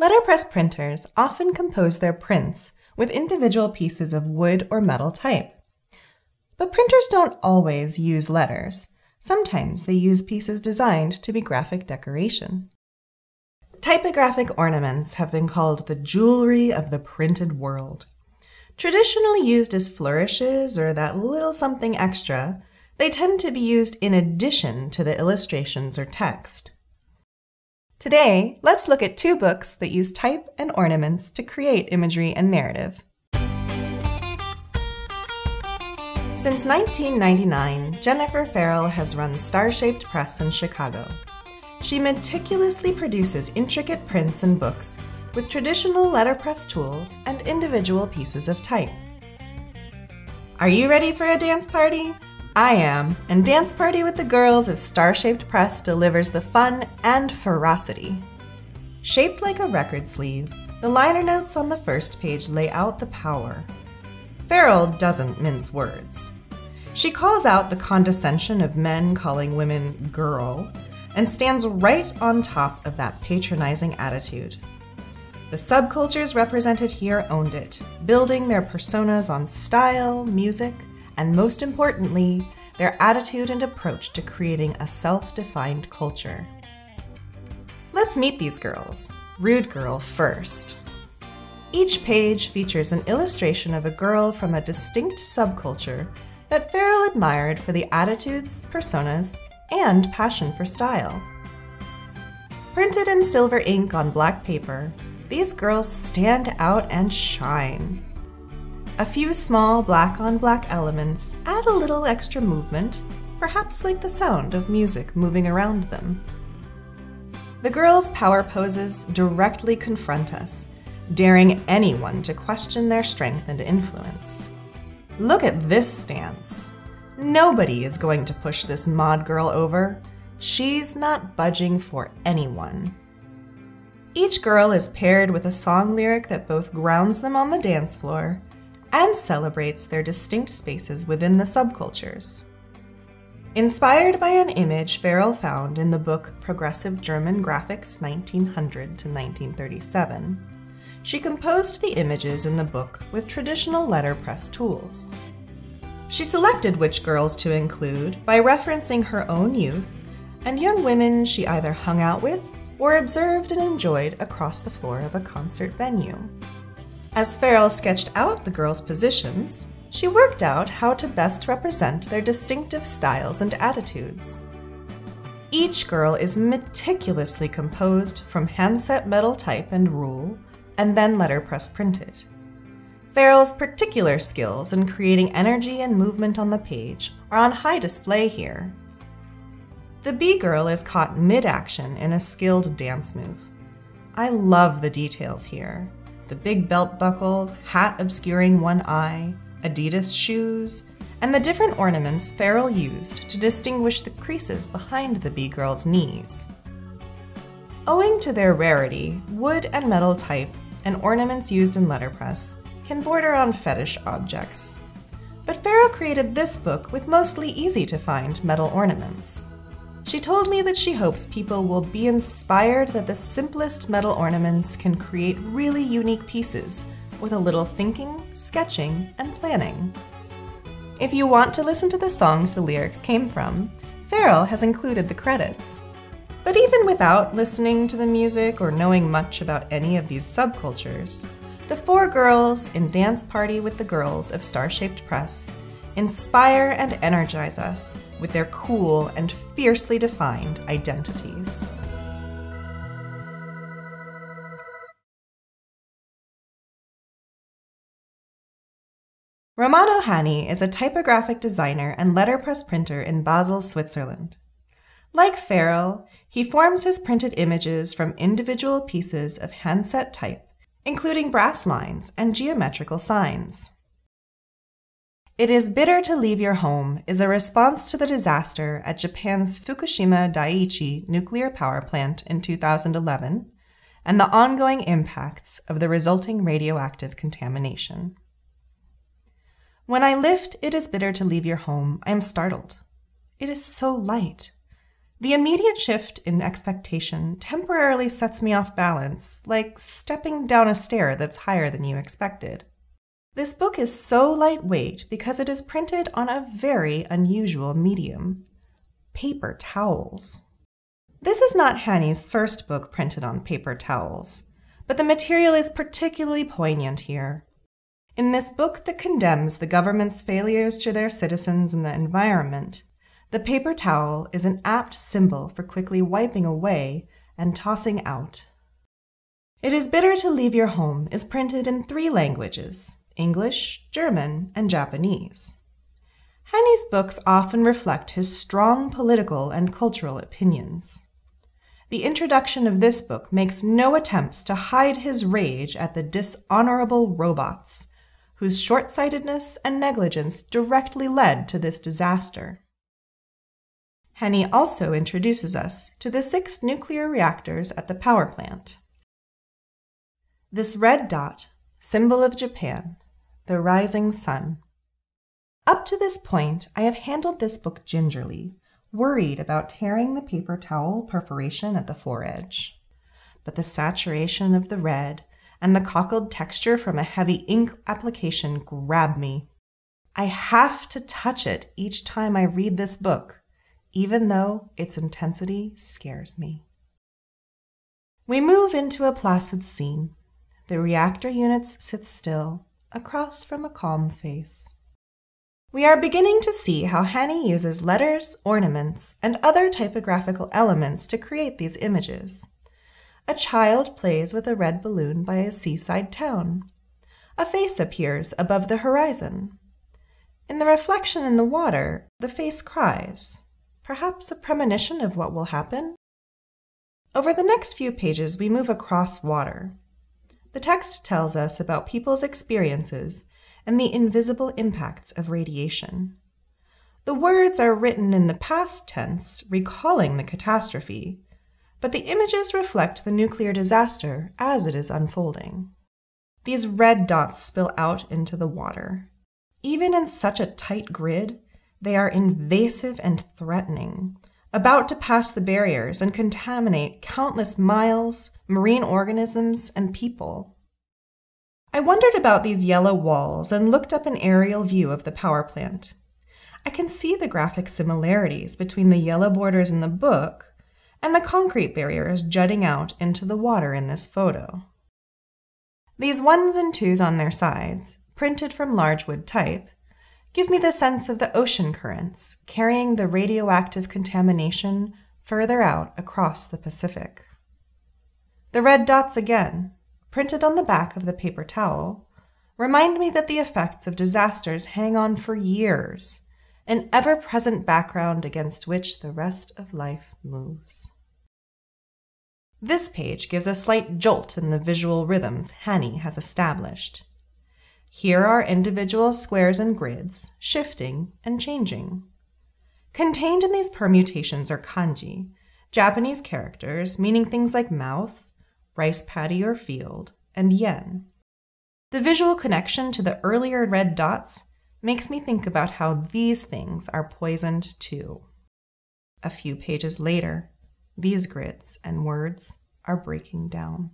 Letterpress printers often compose their prints with individual pieces of wood or metal type. But printers don't always use letters. Sometimes they use pieces designed to be graphic decoration. Typographic ornaments have been called the jewelry of the printed world. Traditionally used as flourishes or that little something extra, they tend to be used in addition to the illustrations or text. Today, let's look at two books that use type and ornaments to create imagery and narrative. Since 1999, Jennifer Farrell has run Starshaped Press in Chicago. She meticulously produces intricate prints and books with traditional letterpress tools and individual pieces of type. Are you ready for a dance party? I am, and Dance Party with the Girls of Starshaped Press delivers the fun and ferocity. Shaped like a record sleeve, the liner notes on the first page lay out the power. Farrel doesn't mince words. She calls out the condescension of men calling women girl, and stands right on top of that patronizing attitude. The subcultures represented here owned it, building their personas on style, music, and most importantly, their attitude and approach to creating a self-defined culture. Let's meet these girls. Rude Girl first. Each page features an illustration of a girl from a distinct subculture that Farrel admired for the attitudes, personas, and passion for style. Printed in silver ink on black paper, these girls stand out and shine. A few small black-on-black elements add a little extra movement, perhaps like the sound of music moving around them. The girls' power poses directly confront us, daring anyone to question their strength and influence. Look at this stance. Nobody is going to push this mod girl over. She's not budging for anyone. Each girl is paired with a song lyric that both grounds them on the dance floor and celebrates their distinct spaces within the subcultures. Inspired by an image Farrel found in the book Progressive German Graphics 1900 to 1937, she composed the images in the book with traditional letterpress tools. She selected which girls to include by referencing her own youth and young women she either hung out with or observed and enjoyed across the floor of a concert venue. As Farrel sketched out the girls' positions, she worked out how to best represent their distinctive styles and attitudes. Each girl is meticulously composed from handset metal type and rule, and then letterpress printed. Farrel's particular skills in creating energy and movement on the page are on high display here. The bee girl is caught mid-action in a skilled dance move. I love the details here. The big belt buckle, hat obscuring one eye, Adidas shoes, and the different ornaments Farrel used to distinguish the creases behind the bee girl's knees. Owing to their rarity, wood and metal type and ornaments used in letterpress can border on fetish objects. But Farrel created this book with mostly easy-to-find metal ornaments. She told me that she hopes people will be inspired that the simplest metal ornaments can create really unique pieces with a little thinking, sketching, and planning. If you want to listen to the songs the lyrics came from, Farrel has included the credits. But even without listening to the music or knowing much about any of these subcultures, the four girls in Dance Party with the Girls of Starshaped Press inspire and energize us with their cool and fiercely defined identities. Romano Hänni is a typographic designer and letterpress printer in Basel, Switzerland. Like Farrel, he forms his printed images from individual pieces of handset type, including brass lines and geometrical signs. It Is Bitter to Leave Your Home is a response to the disaster at Japan's Fukushima Daiichi nuclear power plant in 2011 and the ongoing impacts of the resulting radioactive contamination. When I lift It Is Bitter to Leave Your Home, I am startled. It is so light. The immediate shift in expectation temporarily sets me off balance, like stepping down a stair that's higher than you expected. This book is so lightweight because it is printed on a very unusual medium: paper towels. This is not Hanni's first book printed on paper towels, but the material is particularly poignant here. In this book that condemns the government's failures to their citizens and the environment, the paper towel is an apt symbol for quickly wiping away and tossing out. It Is Bitter to Leave Your Home is printed in 3 languages: English, German, and Japanese. Hanni's books often reflect his strong political and cultural opinions. The introduction of this book makes no attempts to hide his rage at the dishonorable robots, whose short-sightedness and negligence directly led to this disaster. Hanni also introduces us to the 6 nuclear reactors at the power plant. This red dot, symbol of Japan, the rising sun. Up to this point, I have handled this book gingerly, worried about tearing the paper towel perforation at the foredge. But the saturation of the red and the cockled texture from a heavy ink application grab me. I have to touch it each time I read this book, even though its intensity scares me. We move into a placid scene. The reactor units sit still, across from a calm face. We are beginning to see how Hanni uses letters, ornaments, and other typographical elements to create these images. A child plays with a red balloon by a seaside town. A face appears above the horizon. In the reflection in the water, the face cries, perhaps a premonition of what will happen. Over the next few pages, we move across water. The text tells us about people's experiences and the invisible impacts of radiation. The words are written in the past tense, recalling the catastrophe, but the images reflect the nuclear disaster as it is unfolding. These red dots spill out into the water. Even in such a tight grid, they are invasive and threatening, about to pass the barriers and contaminate countless miles, marine organisms, and people. I wondered about these yellow walls and looked up an aerial view of the power plant. I can see the graphic similarities between the yellow borders in the book and the concrete barriers jutting out into the water in this photo. These 1s and 2s on their sides, printed from large wood type, give me the sense of the ocean currents carrying the radioactive contamination further out across the Pacific. The red dots again, printed on the back of the paper towel, remind me that the effects of disasters hang on for years, an ever-present background against which the rest of life moves. This page gives a slight jolt in the visual rhythms Hanni has established. Here are individual squares and grids, shifting and changing. Contained in these permutations are kanji, Japanese characters meaning things like mouth, rice paddy or field, and yen. The visual connection to the earlier red dots makes me think about how these things are poisoned too. A few pages later, these grids and words are breaking down.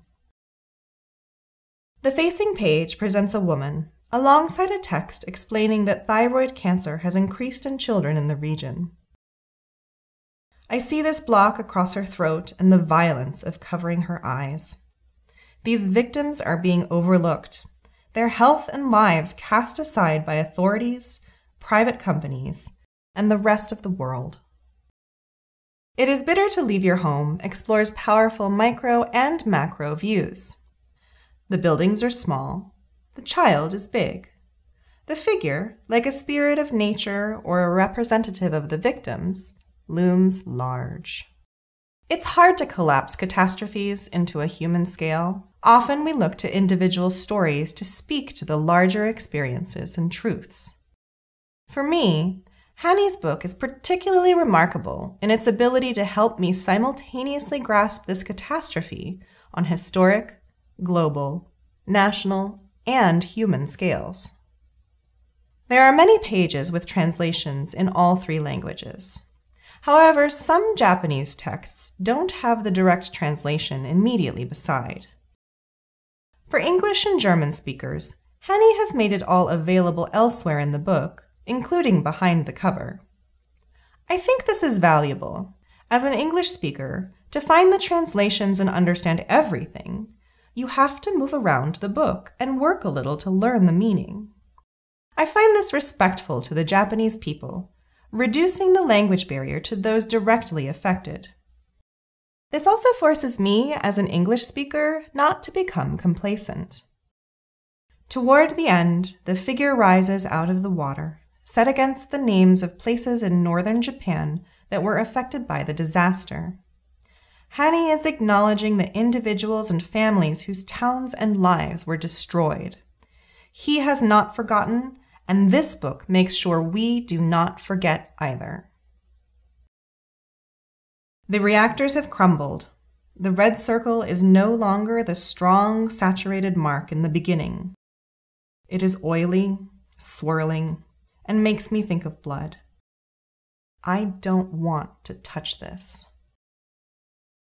The facing page presents a woman, alongside a text explaining that thyroid cancer has increased in children in the region. I see this block across her throat and the violence of covering her eyes. These victims are being overlooked, their health and lives cast aside by authorities, private companies, and the rest of the world. It Is Bitter to Leave Your Home explores powerful micro and macro views. The buildings are small, the child is big. The figure, like a spirit of nature or a representative of the victims, looms large. It's hard to collapse catastrophes into a human scale. Often we look to individual stories to speak to the larger experiences and truths. For me, Hanni's book is particularly remarkable in its ability to help me simultaneously grasp this catastrophe on historic, global, national, and human scales. There are many pages with translations in all 3 languages. However, some Japanese texts don't have the direct translation immediately beside. For English and German speakers, Hanni has made it all available elsewhere in the book, including behind the cover. I think this is valuable. As an English speaker, to find the translations and understand everything, you have to move around the book and work a little to learn the meaning. I find this respectful to the Japanese people, reducing the language barrier to those directly affected. This also forces me, as an English speaker, not to become complacent. Toward the end, the figure rises out of the water, set against the names of places in northern Japan that were affected by the disaster. Hanni is acknowledging the individuals and families whose towns and lives were destroyed. He has not forgotten, and this book makes sure we do not forget either. The reactors have crumbled. The red circle is no longer the strong, saturated mark in the beginning. It is oily, swirling, and makes me think of blood. I don't want to touch this.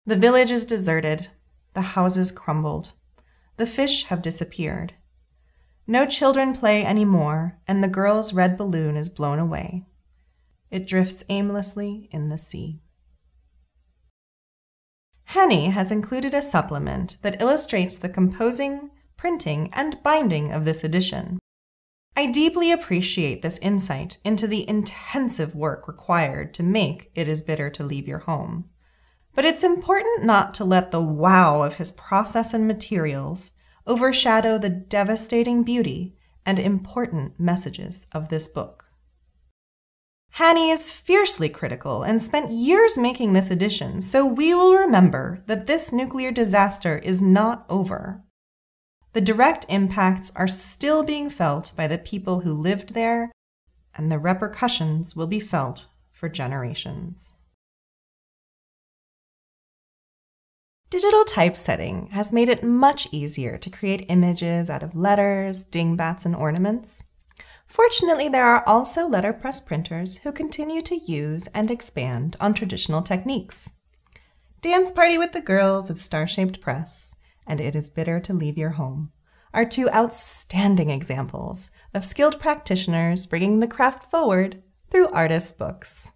The village is deserted. The houses crumbled. The fish have disappeared. No children play anymore, and the girl's red balloon is blown away. It drifts aimlessly in the sea. Hanni has included a supplement that illustrates the composing, printing, and binding of this edition. I deeply appreciate this insight into the intensive work required to make It Is Bitter to Leave Your Home. But it's important not to let the wow of his process and materials overshadow the devastating beauty and important messages of this book. Hanni is fiercely critical and spent years making this edition, so we will remember that this nuclear disaster is not over. The direct impacts are still being felt by the people who lived there, and the repercussions will be felt for generations. Digital typesetting has made it much easier to create images out of letters, dingbats, and ornaments. Fortunately, there are also letterpress printers who continue to use and expand on traditional techniques. Dance Party with the Girls of Starshaped Press and It Is Bitter to Leave Your Home are 2 outstanding examples of skilled practitioners bringing the craft forward through artists' books.